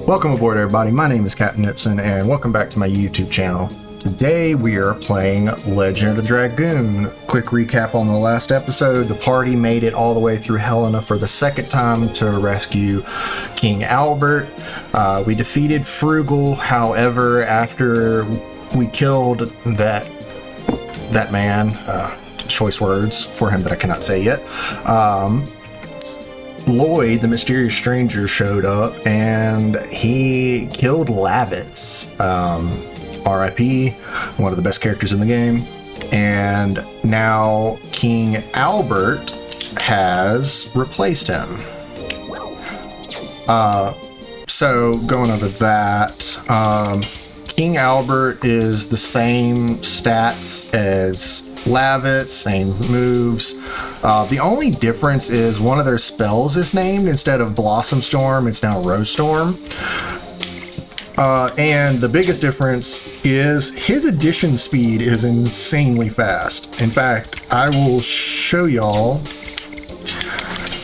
Welcome aboard, everybody. My name is Captain Nipson, and welcome back to my YouTube channel. Today we are playing Legend of the Dragoon. Quick recap on the last episode. The party made it all the way through Helena for the second time to rescue King Albert. We defeated Frugal, however, after we killed that man, choice words for him that I cannot say yet. Lloyd, the mysterious stranger, showed up and he killed Lavitz. R.I.P., one of the best characters in the game. And now King Albert has replaced him. So going over that, King Albert is the same stats as Lavitz, same moves. The only difference is one of their spells is named, instead of Blossom Storm, it's now Rose Storm. And the biggest difference is his addition speed is insanely fast. In fact, I will show y'all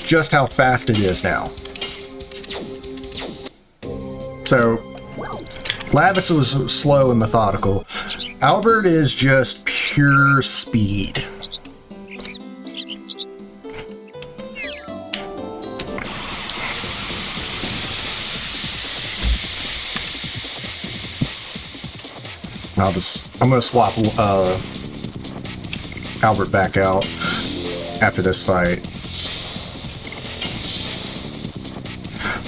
just how fast it is now. So, Lavitz was slow and methodical. Albert is just pure speed. I'm gonna swap Albert back out after this fight.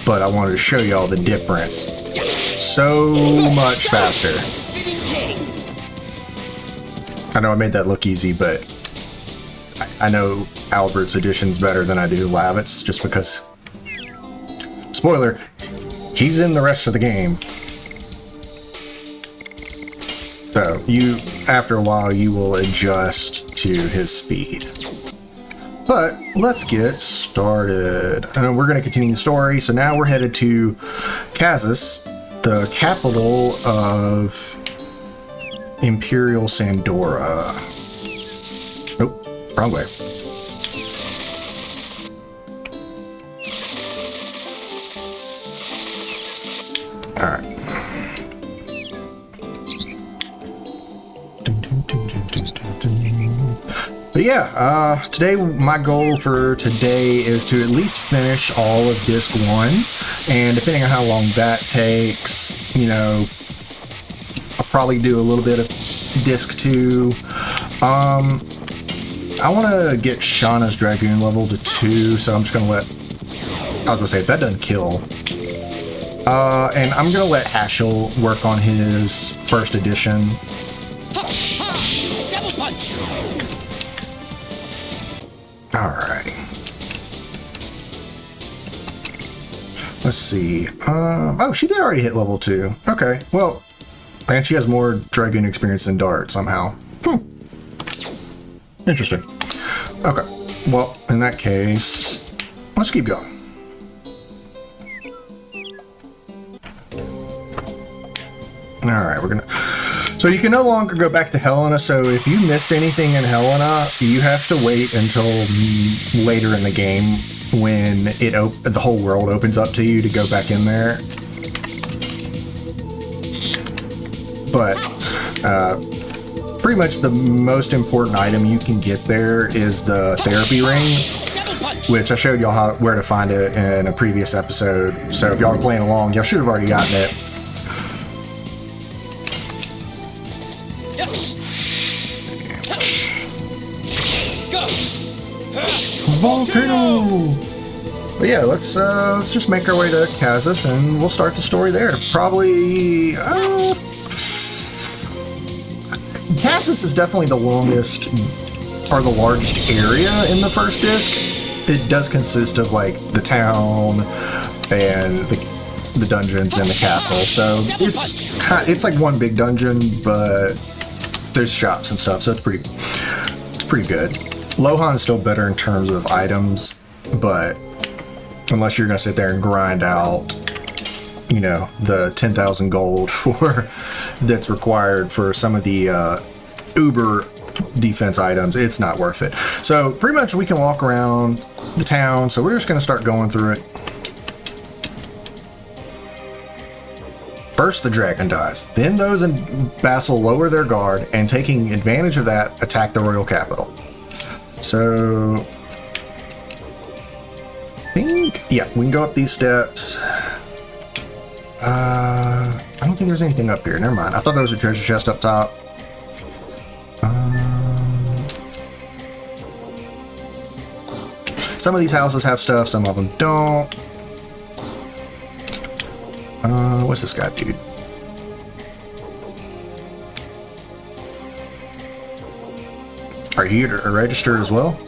But I wanted to show y'all the difference. So much faster. I know I made that look easy, but I know Albert's addition's better than I do Lavitz, just because, spoiler, he's in the rest of the game. So after a while, you will adjust to his speed. But let's get started. And we're going to continue the story. So now we're headed to Kazis, the capital of Imperial Sandora. Nope, wrong way. All right. But yeah, today my goal for today is to at least finish all of Disc 1, and depending on how long that takes, you know, I'll probably do a little bit of Disc 2. I want to get Shauna's Dragoon level to 2, so I'm just going to I was going to say, if that doesn't kill, and I'm going to let Hashel work on his first edition. Double punch. Alrighty. Let's see. Oh, she did already hit level 2. Okay, well, and she has more Dragoon experience than Dart somehow. Interesting. Okay, well, in that case, let's keep going. Alright, we're gonna... So you can no longer go back to Helena, so if you missed anything in Helena, you have to wait until later in the game when the whole world opens up to you to go back in there. But pretty much the most important item you can get there is the therapy ring, which I showed y'all where to find it in a previous episode. So if y'all are playing along, y'all should have already gotten it. Volcano! But yeah, let's just make our way to Kazis and we'll start the story there. Probably... Kazis is definitely the longest, or the largest area in the first disc. It does consist of, like, the town and the dungeons and the castle. So it's like one big dungeon, but there's shops and stuff, so it's pretty good. Lohan is still better in terms of items, but unless you're going to sit there and grind out, you know, the 10,000 gold that's required for some of the uber defense items, it's not worth it. So pretty much we can walk around the town, so we're just going to start going through it. First the dragon dies, then those in Basel lower their guard, and taking advantage of that, attack the royal capital. So, I think, yeah, we can go up these steps. I don't think there's anything up here. Never mind. I thought there was a treasure chest up top. Some of these houses have stuff, some of them don't. What's this guy, dude? Are you here to register as well?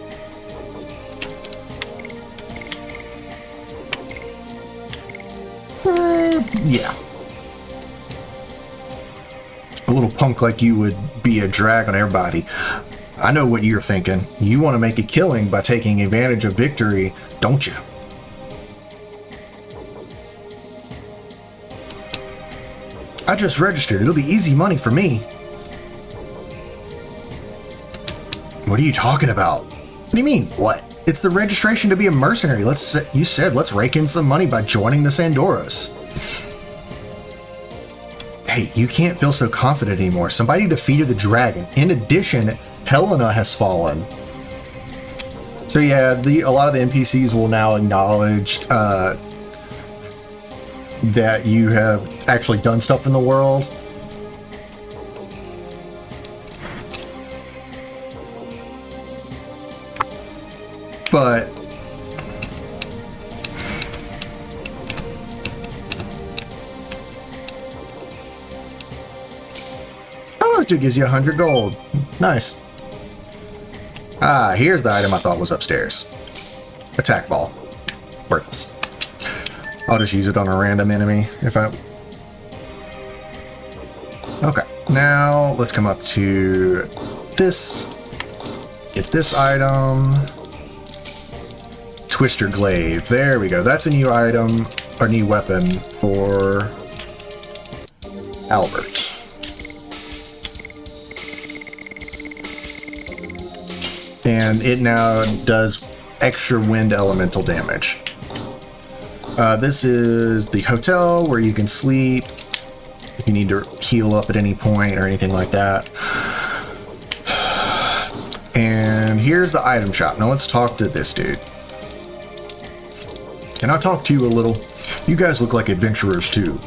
Yeah. A little punk like you would be a drag on everybody. I know what you're thinking. You want to make a killing by taking advantage of victory, don't you? I just registered. It'll be easy money for me. What are you talking about? What do you mean, what? It's the registration to be a mercenary. You said let's rake in some money by joining the Sandoras. Hey, you can't feel so confident anymore. Somebody defeated the dragon. In addition, Helena has fallen. So yeah, a lot of the NPCs will now acknowledge that you have actually done stuff in the world. But oh, it gives you 100 gold. Nice. Ah, here's the item I thought was upstairs. Attack ball. Worthless. I'll just use it on a random enemy if I... Okay, now let's come up to this. Get this item. Twister Glaive. There we go. That's a new item, a new weapon for Albert. And it now does extra wind elemental damage. This is the hotel where you can sleep if you need to heal up at any point or anything like that. And here's the item shop. Now let's talk to this dude. Can I talk to you a little? You guys look like adventurers too.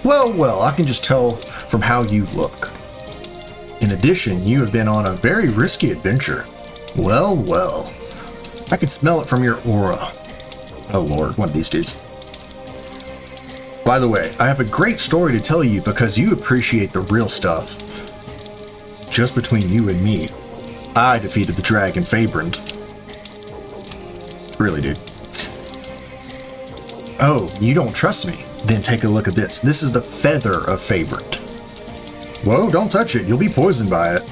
Well, I can just tell from how you look. In addition, you have been on a very risky adventure. Well, I can smell it from your aura. Oh lord, one of these dudes. By the way, I have a great story to tell you because you appreciate the real stuff. Just between you and me, I defeated the dragon Fabrand. Really, dude. Oh, you don't trust me? Then take a look at this. This is the feather of Fabrand. Whoa, don't touch it. You'll be poisoned by it.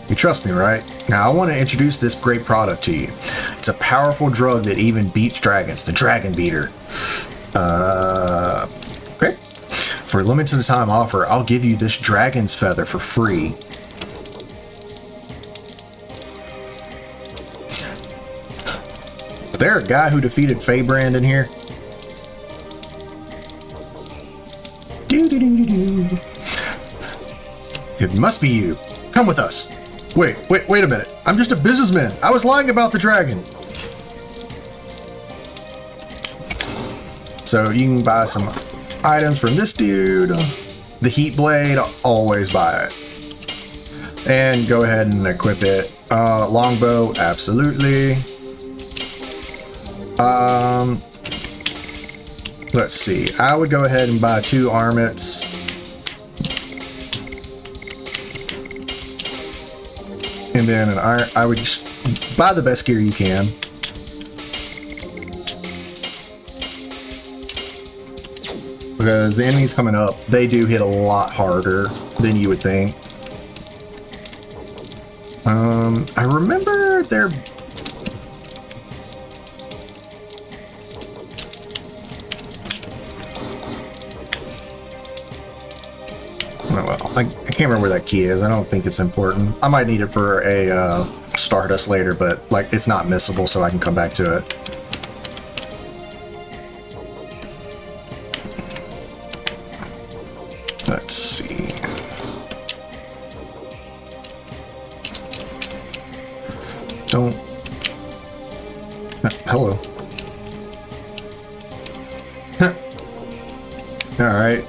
You trust me, right? Now, I want to introduce this great product to you. It's a powerful drug that even beats dragons, the Dragon Beater. Okay. For a limited time offer, I'll give you this dragon's feather for free. Is there a guy who defeated Fabrand in here? Do. It must be you. Come with us. Wait a minute. I'm just a businessman. I was lying about the dragon. So you can buy some items from this dude. The heat blade, always buy it. And go ahead and equip it. Longbow, absolutely. Let's see. I would go ahead and buy 2 armets. And then an iron. I would just buy the best gear you can. Because the enemies coming up, they do hit a lot harder than you would think. I remember there... I can't remember where that key is. I don't think it's important. I might need it for a Stardust later, but like it's not missable, so I can come back to it. Let's see. Don't. Hello. Alright.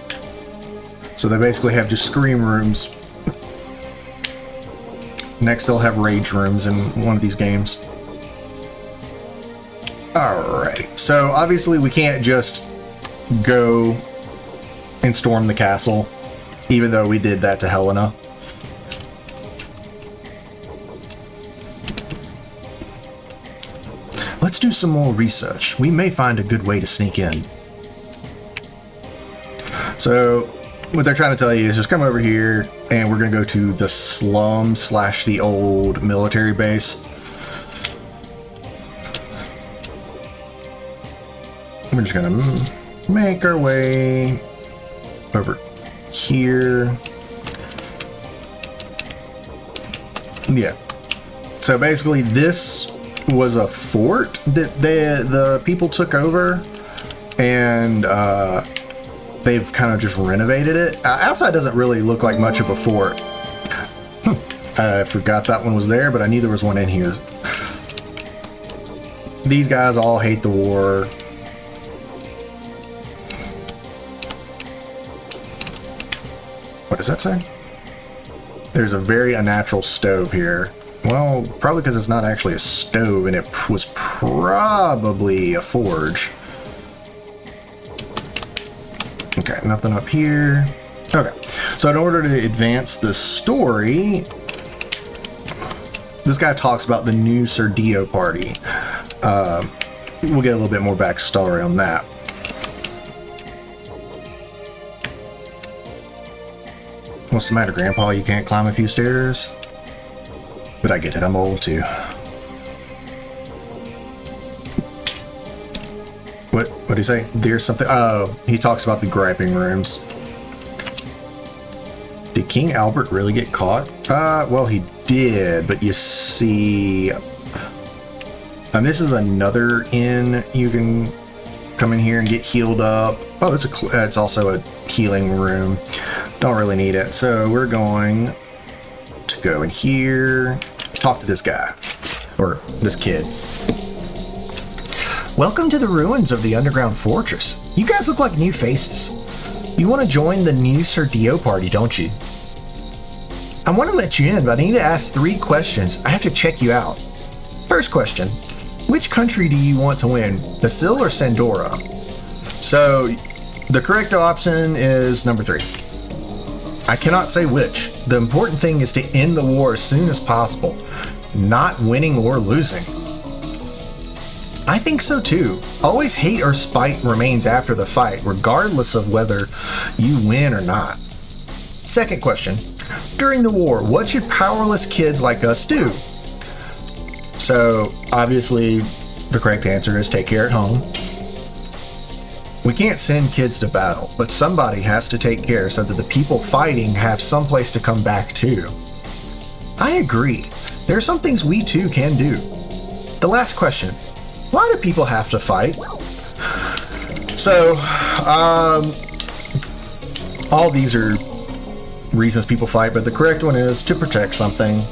So they basically have just scream rooms. Next they'll have rage rooms in one of these games. Alrighty. So obviously we can't just go and storm the castle, even though we did that to Helena. Let's do some more research. We may find a good way to sneak in. So what they're trying to tell you is just come over here and we're going to go to the slum / the old military base. We're just going to make our way over here. Yeah. So basically this was a fort that the people took over, and they've kind of just renovated it. Outside doesn't really look like much of a fort. I forgot that one was there, but I knew there was one in here. These guys all hate the war. What does that say? There's a very unnatural stove here. Well, probably because it's not actually a stove, and it was probably a forge. Okay, nothing up here. Okay, so in order to advance the story, this guy talks about the new Serdio party. We'll get a little bit more backstory on that. What's the matter, Grandpa? You can't climb a few stairs? But I get it, I'm old too. What did he say? There's something. Oh, he talks about the griping rooms. Did King Albert really get caught? Well, he did, but you see, and this is another inn. You can come in here and get healed up. Oh, it's also a healing room. Don't really need it. So we're going to go in here, talk to this guy, or this kid. Welcome to the ruins of the underground fortress. You guys look like new faces. You want to join the new Serdio party, don't you? I want to let you in, but I need to ask 3 questions. I have to check you out. First question, which country do you want to win, Basil or Sandora? So, the correct option is number 3. I cannot say which. The important thing is to end the war as soon as possible, not winning or losing. I think so too. Always hate or spite remains after the fight, regardless of whether you win or not. Second question. During the war, what should powerless kids like us do? So, obviously, the correct answer is take care at home. We can't send kids to battle, but somebody has to take care so that the people fighting have some place to come back to. I agree. There are some things we too can do. The last question. Why do people have to fight? So, all these are reasons people fight, but the correct one is to protect something.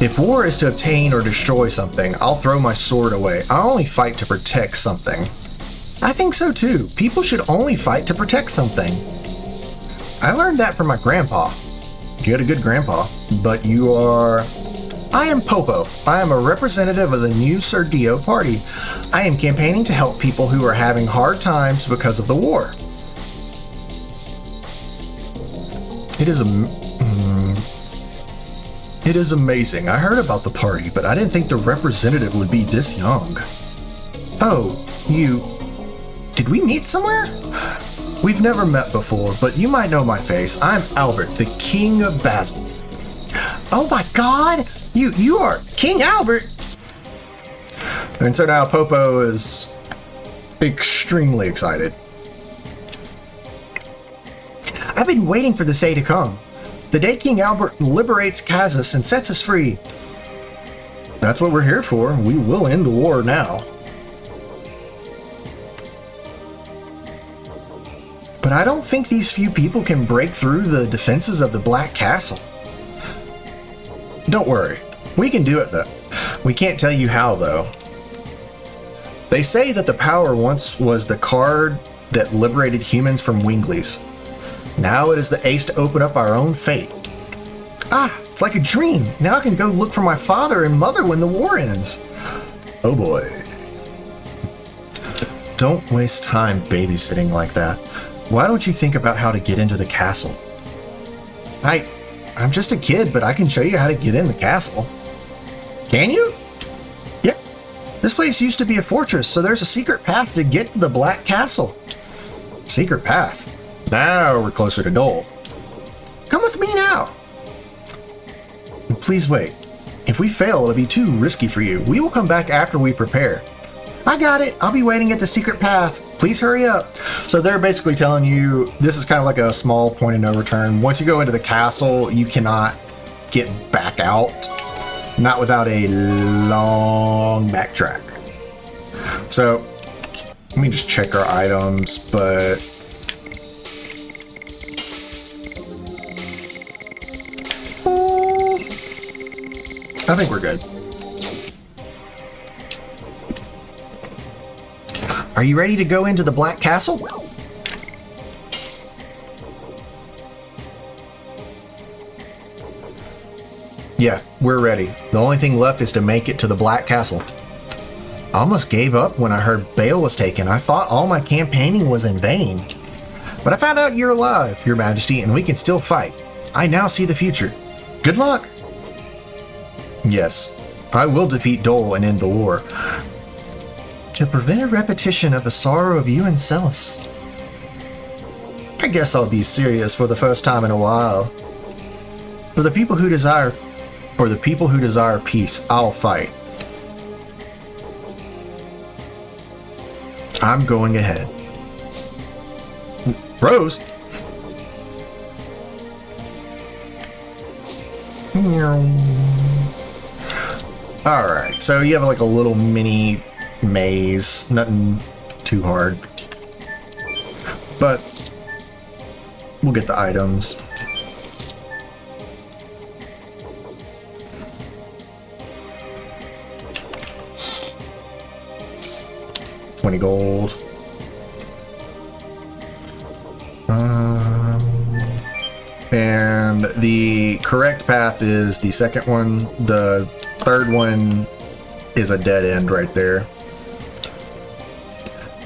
If war is to obtain or destroy something, I'll throw my sword away. I only fight to protect something. I think so too. People should only fight to protect something. I learned that from my grandpa. You had a good grandpa, but you are... I am Popo. I am a representative of the new Serdio party. I am campaigning to help people who are having hard times because of the war. It is amazing. I heard about the party, but I didn't think the representative would be this young. Oh, did we meet somewhere? We've never met before, but you might know my face. I'm Albert, the King of Basil. Oh my God! You are King Albert! And so now Popo is extremely excited. I've been waiting for this day to come. The day King Albert liberates Kazas and sets us free. That's what we're here for. We will end the war now. but I don't think these few people can break through the defenses of the Black Castle. Don't worry, we can do it though. We can't tell you how though. They say that the power once was the card that liberated humans from Winglies. Now it is the ace to open up our own fate. Ah, it's like a dream. Now I can go look for my father and mother when the war ends. Oh boy. Don't waste time babysitting like that. Why don't you think about how to get into the castle? I'm just a kid, but I can show you how to get in the castle. Can you? Yeah. This place used to be a fortress, so there's a secret path to get to the Black Castle. Secret path? Now we're closer to Dole. Come with me now. Please wait. If we fail, it'll be too risky for you. We will come back after we prepare. I got it. I'll be waiting at the secret path. Please hurry up. So they're basically telling you this is kind of like a small point of no return. Once you go into the castle, you cannot get back out. Not without a long backtrack. So let me just check our items, but I think we're good. Are you ready to go into the Black Castle? Yeah, we're ready. The only thing left is to make it to the Black Castle. I almost gave up when I heard Bale was taken. I thought all my campaigning was in vain. But I found out you're alive, Your Majesty, and we can still fight. I now see the future. Good luck! Yes, I will defeat Dole and end the war. To prevent a repetition of the sorrow of you and Celis. I guess I'll be serious for the first time in a while. For the people who desire peace, I'll fight. I'm going ahead. Rose? Alright, so you have like a little mini maze, nothing too hard. But we'll get the items. $20 gold. And the correct path is the second one. The third one is a dead end right there.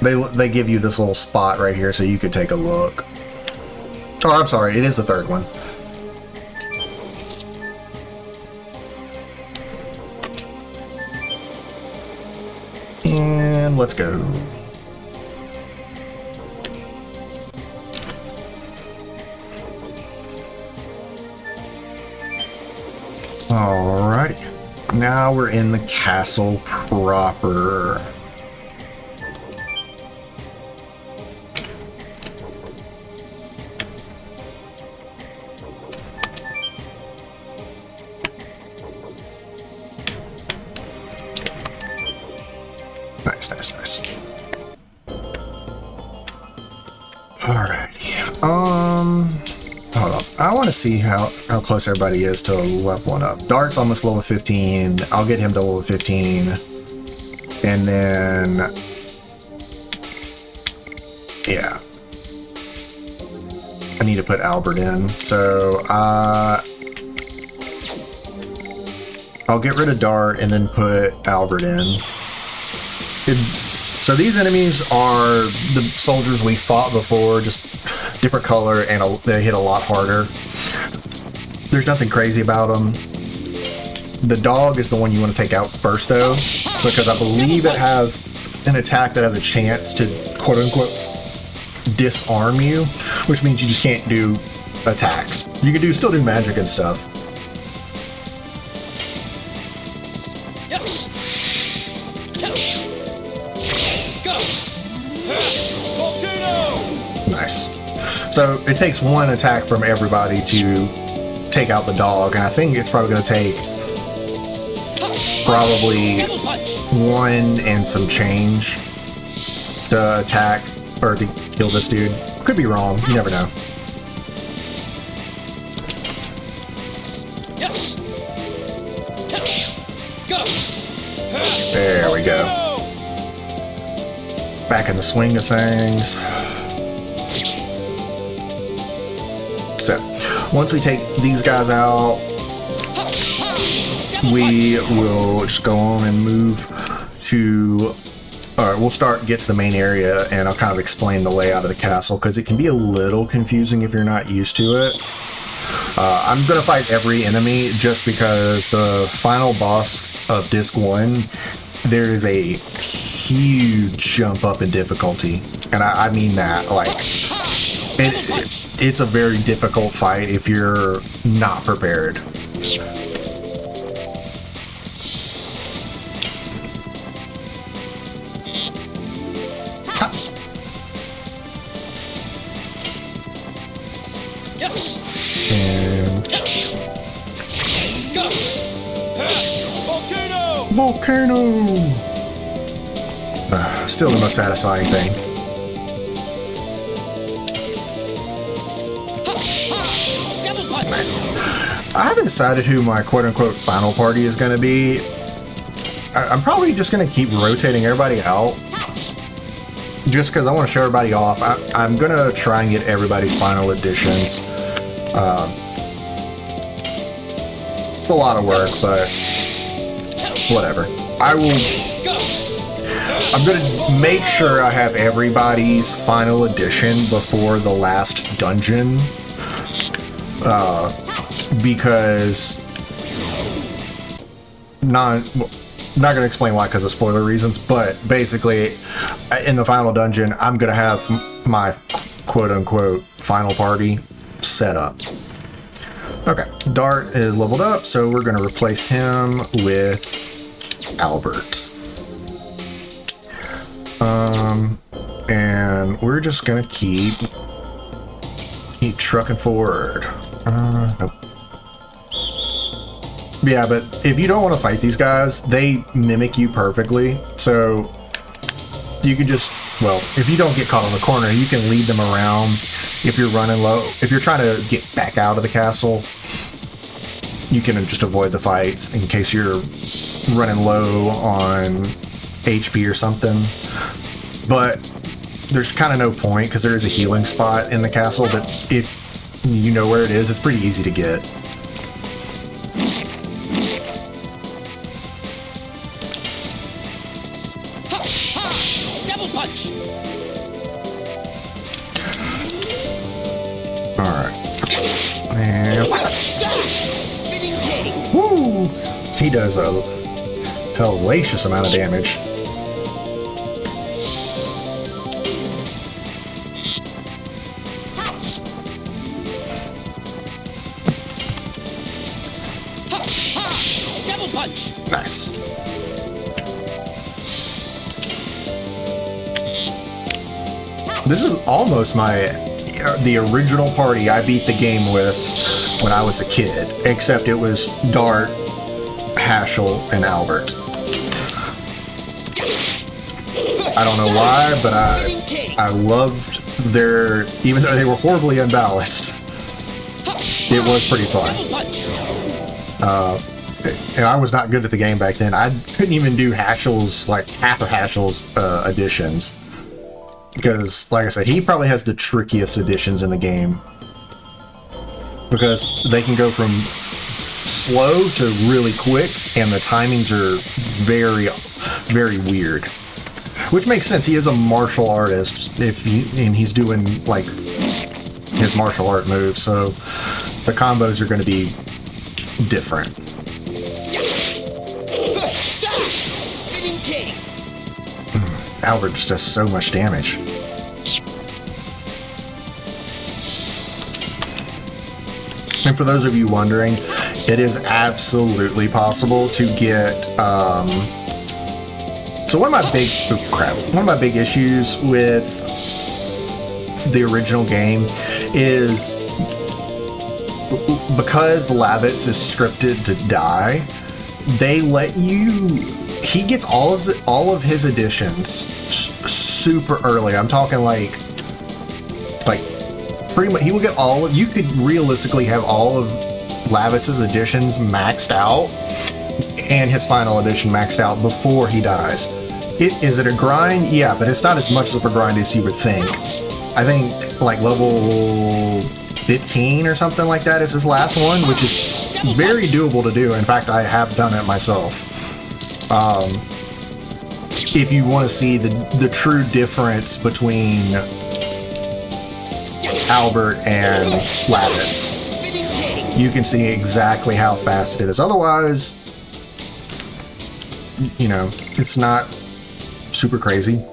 They give you this little spot right here so you could take a look. Oh, I'm sorry, it is the third one. And let's go. Alrighty. Now we're in the castle proper. Nice, nice, nice. Alrighty. Hold on. I want to see how close everybody is to leveling up. Dart's almost level 15. I'll get him to level 15. And then... yeah. I need to put Albert in. So, I'll get rid of Dart and then put Albert in. So these enemies are the soldiers we fought before, just different color, and they hit a lot harder. There's nothing crazy about them. The dog is the one you want to take out first, though, because I believe it has an attack that has a chance to quote-unquote disarm you, which means you just can't do attacks. You can still do magic and stuff. Nice. So it takes one attack from everybody to take out the dog, and I think it's probably going to take probably one and some change to attack or to kill this dude. Could be wrong. You never know. There we go. Back in the swing of things. So, once we take these guys out, we will just go on and move to... we'll get to the main area, and I'll kind of explain the layout of the castle, because it can be a little confusing if you're not used to it. I'm going to fight every enemy just because the final boss of Disc 1, there is a huge jump up in difficulty. And I mean that, like, it's a very difficult fight if you're not prepared. And volcano! Still the most satisfying thing. Nice. I haven't decided who my quote-unquote final party is going to be. I'm probably just going to keep rotating everybody out. Just because I want to show everybody off. I'm going to try and get everybody's final editions. It's a lot of work, but whatever. I'm going to make sure I have everybody's final edition before the last dungeon. Because not going to explain why because of spoiler reasons, but basically in the final dungeon, I'm going to have my quote-unquote final party set up. Okay, Dart is leveled up, so we're going to replace him with Albert. And we're just going to keep trucking forward. Nope. Yeah, but if you don't want to fight these guys, they mimic you perfectly. So you can just, well, if you don't get caught on the corner, you can lead them around. If you're running low, if you're trying to get back out of the castle, you can just avoid the fights in case you're running low on HP or something. But there's kind of no point because there is a healing spot in the castle that if you know where it is, it's pretty easy to get. Double punch. Alright. And woo! He does a hellacious amount of damage. Double punch. Nice. This is almost the original party I beat the game with when I was a kid, except it was Dart, Haschel, and Albert. I don't know why, but I loved their, even though they were horribly unbalanced, it was pretty fun. And I was not good at the game back then. I couldn't even do Haschel's, like half of Haschel's additions. Because, like I said, he probably has the trickiest additions in the game. Because they can go from slow to really quick, and the timings are very, very weird. Which makes sense. He is a martial artist, and he's doing, like, his martial art moves, so the combos are going to be different. Albert just does so much damage. And for those of you wondering, it is absolutely possible to get. So one of my big issues with the original game is because Lavitz is scripted to die. They let you. He gets all of his additions super early. I'm talking like like, pretty much, he will get all of, you could realistically have all of Lavitz's editions maxed out and his final edition maxed out before he dies. Is it a grind? Yeah, but it's not as much of a grind as you would think. I think like level 15 or something like that is his last one, which is very doable to do. In fact, I have done it myself. If you want to see the true difference between Albert and Lavitz, you can see exactly how fast it is. Otherwise, you know, it's not super crazy.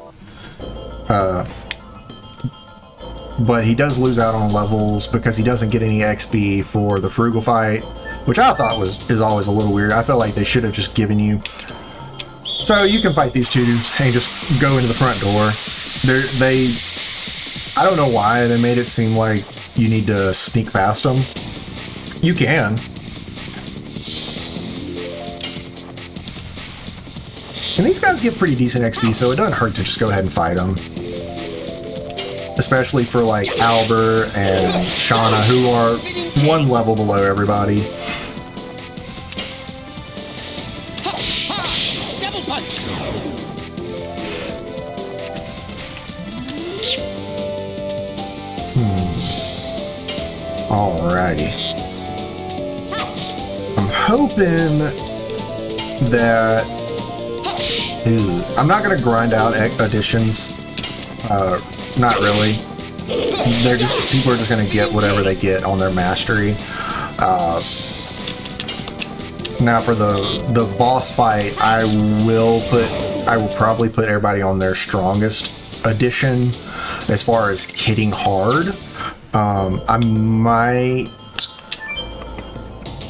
But he does lose out on levels because he doesn't get any XP for the Frugal fight, which I thought is always a little weird. I felt like they should have just given you. So you can fight these two dudes and just go into the front door. I don't know why they made it seem like you need to sneak past them. You can. And these guys give pretty decent XP, so it doesn't hurt to just go ahead and fight them. Especially for like Albert and Shauna, who are one level below everybody. Double punch. Alrighty. I'm hoping that I'm not gonna grind out additions. Not really. People are just gonna get whatever they get on their mastery. Now for the boss fight, I will probably put everybody on their strongest edition as far as hitting hard. I might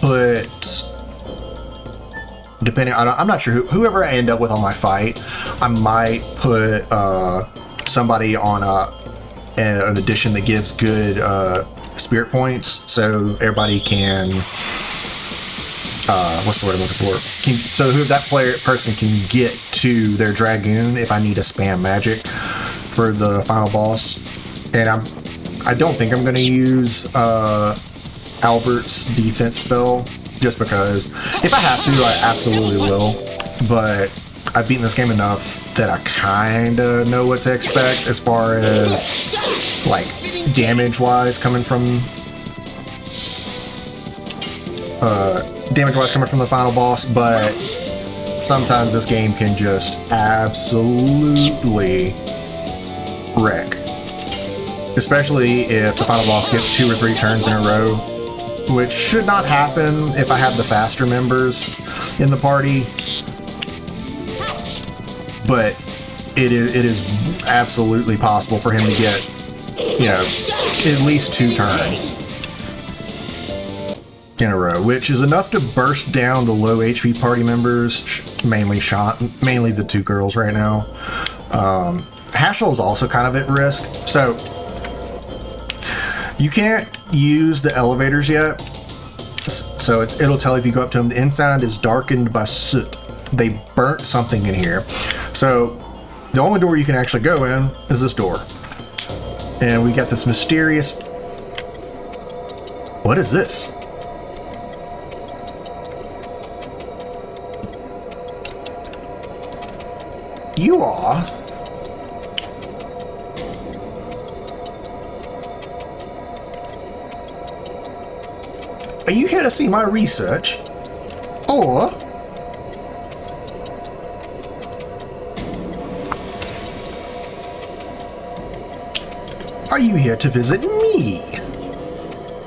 put, depending on, I'm not sure whoever I end up with on my fight, I might put somebody on an edition that gives good spirit points, so everybody can what's the word I'm looking for? So who that person can get to their Dragoon if I need to spam magic for the final boss. And I don't think I'm going to use Albert's defense spell, just because if I have to, I absolutely will. But I've beaten this game enough that I kind of know what to expect as far as like damage-wise coming from the final boss. But sometimes this game can just absolutely wreck. Especially if the final boss gets 2 or 3 turns in a row, which should not happen if I have the faster members in the party. But it is absolutely possible for him to get, you know, at least 2 turns in a row, which is enough to burst down the low HP party members, mainly the 2 girls right now. Hashel is also kind of at risk, so you can't use the elevators yet. So it'll tell you if you go up to them, the inside is darkened by soot. They burnt something in here. So the only door you can actually go in is this door. And we got this mysterious... What is this? You are... Are you here to see my research? Or... are you here to visit me?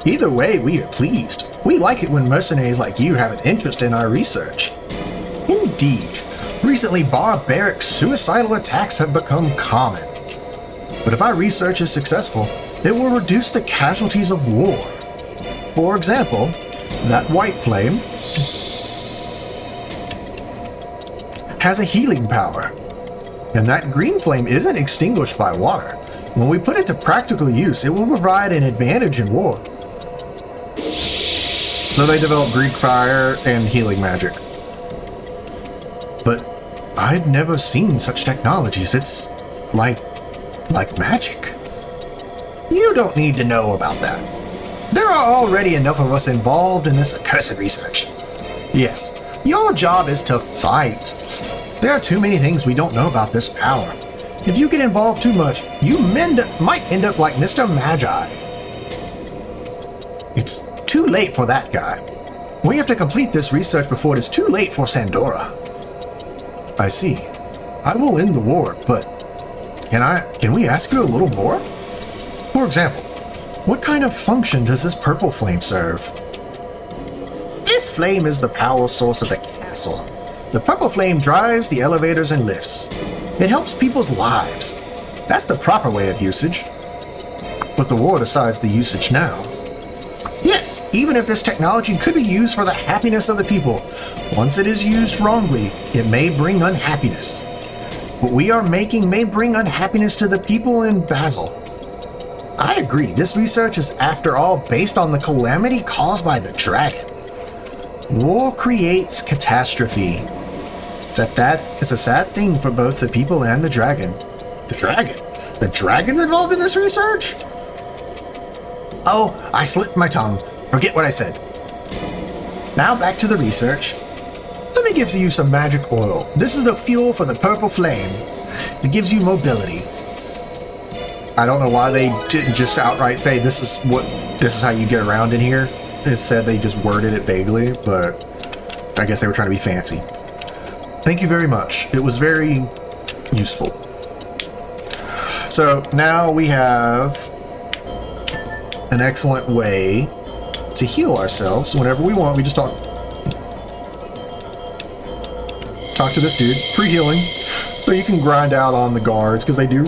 Either way, we are pleased. We like it when mercenaries like you have an interest in our research. Indeed. Recently, barbaric suicidal attacks have become common. But if our research is successful, it will reduce the casualties of war. For example, that white flame has a healing power, and that green flame isn't extinguished by water. When we put it to practical use, it will provide an advantage in war. So they developed Greek fire and healing magic. But I've never seen such technologies. It's like magic. You don't need to know about that. There are already enough of us involved in this accursed research. Yes, your job is to fight. There are too many things we don't know about this power. If you get involved too much, you might end up like Mr. Magi. It's too late for that guy. We have to complete this research before it is too late for Sandora. I see. I will end the war, but can we ask you a little more? For example, what kind of function does this purple flame serve? This flame is the power source of the castle. The purple flame drives the elevators and lifts. It helps people's lives. That's the proper way of usage. But the war decides the usage now. Yes, even if this technology could be used for the happiness of the people, once it is used wrongly, it may bring unhappiness. What we are making may bring unhappiness to the people in Basel. I agree, this research is after all based on the calamity caused by the dragon. War creates catastrophe. It's a sad thing for both the people and the dragon. The dragon? The dragon's involved in this research? Oh, I slipped my tongue. Forget what I said. Now back to the research. Let me give you some magic oil. This is the fuel for the purple flame. It gives you mobility. I don't know why they didn't just outright say this is how you get around in here. Instead, they just worded it vaguely, but I guess they were trying to be fancy. Thank you very much. It was very useful. So now we have an excellent way to heal ourselves whenever we want. We just talk to this dude. Free healing. So you can grind out on the guards because they do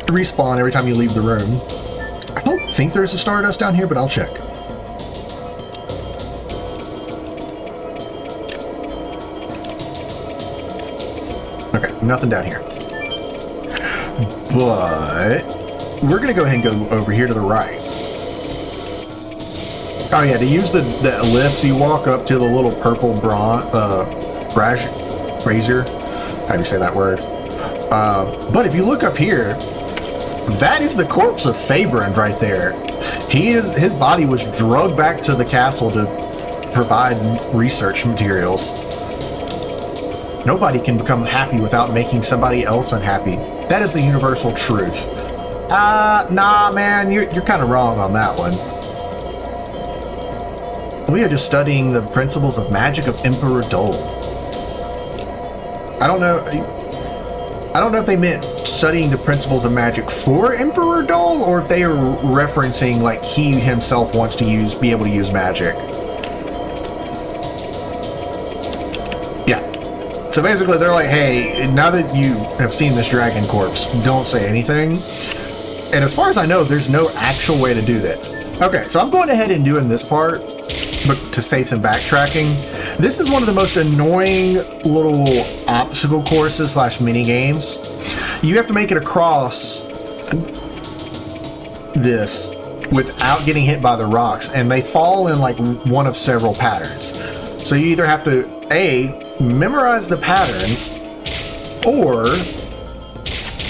respawn every time you leave the room. I don't think there's a Stardust down here, but I'll check. Okay, nothing down here. But we're going to go ahead and go over here to the right. Oh yeah, to use the ellipse, you walk up to the little purple brazier. How do you say that word? But if you look up here, that is the corpse of Fabrand right there. His body was drugged back to the castle to provide research materials. Nobody can become happy without making somebody else unhappy. That is the universal truth. Nah, man, you're kind of wrong on that one. We are just studying the principles of magic of Emperor Dole. I don't know if they meant studying the principles of magic for Emperor Dole, or if they are referencing like he himself wants to be able to use magic. Yeah. So basically they're like, hey, now that you have seen this dragon corpse, don't say anything. And as far as I know, there's no actual way to do that. Okay, so I'm going ahead and doing this part, but to save some backtracking. This is one of the most annoying little obstacle courses / mini games. You have to make it across this without getting hit by the rocks, and they fall in like one of several patterns. So you either have to A, memorize the patterns, or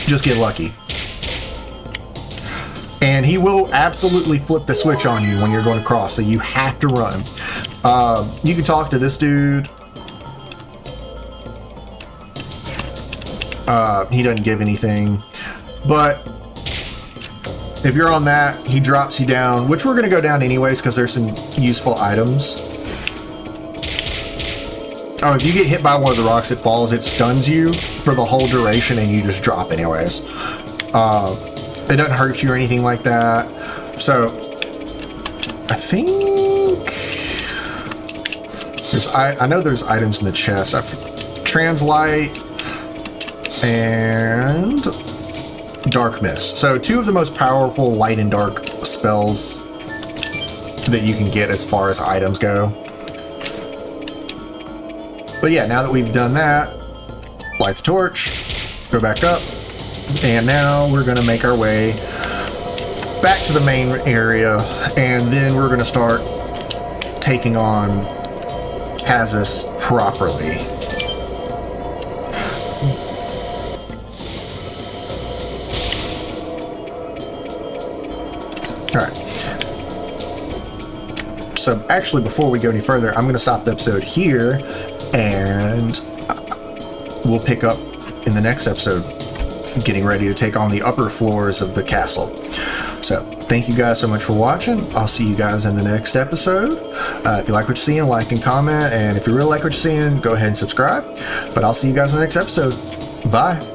just get lucky. And he will absolutely flip the switch on you when you're going across, so you have to run. You can talk to this dude. He doesn't give anything. But if you're on that, he drops you down, which we're going to go down anyways because there's some useful items. Oh, if you get hit by one of the rocks, it falls, it stuns you for the whole duration, and you just drop anyways. It doesn't hurt you or anything like that. So I think I know there's items in the chest. Translight and Dark Mist. So two of the most powerful light and dark spells that you can get as far as items go. But yeah, now that we've done that, light the torch, go back up. And now we're going to make our way back to the main area, and then we're going to start taking on Hazis properly. All right. So actually, before we go any further, I'm going to stop the episode here, and we'll pick up in the next episode, getting ready to take on the upper floors of the castle. So thank you guys so much for watching. I'll see you guys in the next episode. If you like what you're seeing, like and comment, and if you really like what you're seeing, go ahead and subscribe. But I'll see you guys in the next episode. Bye.